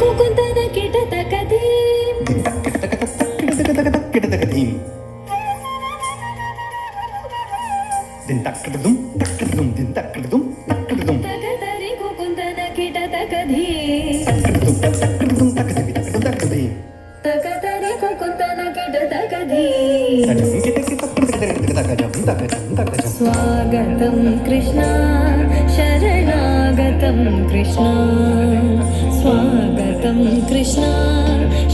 కుకుంతన కిటతకది కిటతకతకతకతకతకతకతకతీం దింతక్కడదుం తక్కడదుం దింతక్కడదుం తక్కడదుం తకతరి కుకుంతన కిటతకది తక్కడదుం తక్కడదుం తక్కదివి తక్కడదుం తక్కదివి తకతరి కుకుంతన కిటతకది తజం కిటకిటతక్కడతకతకతకతకజం తకజం తకజం స్వాగతం కృష్ణ శరణాగతం కృష్ణ స్వాగతం కృష్ణ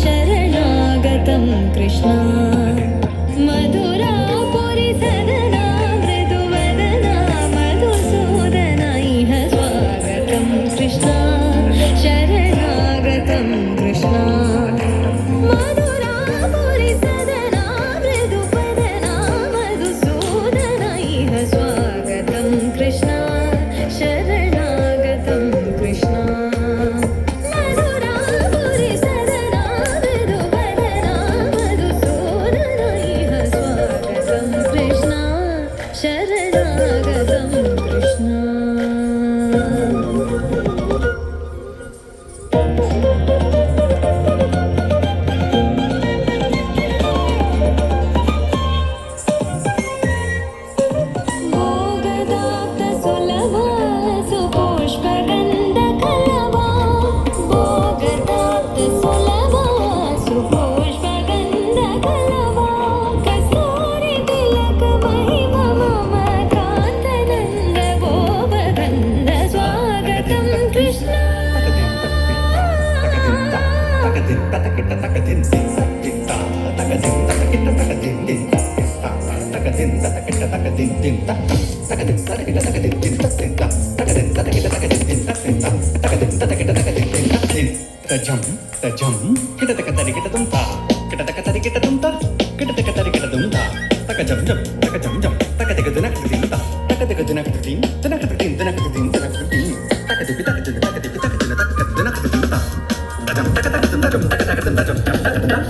శరణాగతం కృష్ణ మధురాపురి సదనా మృదువదనా మధుసూదన ఇహ స్వాగతం కృష్ణ శరణాగతం కృష్ణ మధురాపురి సదనా మృదువదనా మధుసూదన ఇహ స్వాగతం కృష్ణ శరణాగతం కృష్ణ మధురాపురి సదనా మృదువదనా మధుసూదన ఇహ స్వాగతం కృష్ణ శరణాగతం కృష్ణ భోగదాత సులభా సుపుష్పగంధకలభా భోగదాత సులభా సుపుష్పగంధకలభా కస్తూరి తిలక మహిమ మమ కాంతనంద గోపగంధ స్వాగతం కృష్ణ తకదిం తకదిం తకదిం దింత తకదిం తకకిట తకదిం దింత తకదిం తకకిట తకదిం దింత తకదిం తకకిట తకదిం దింత దింత తకదిం తకకిట తకదిం దింత దింత తకదిం తకకిట తకదిం దింత దిం తజం తజం కిటతకతరికిట దుంత కిటతకతరికిట దుంత కిటతకతరికిట దుంత తకజం జం తకజం జం తకదిగదునకదిం దింత తకదిగదునకదిం దినకదిం దినకదిం దినకదిం తకదిపి తకదిన తకదిపి తకదిన తకదినకదిం దింత తజం తకతకదం తజం తకతకదం తజం తకతకదం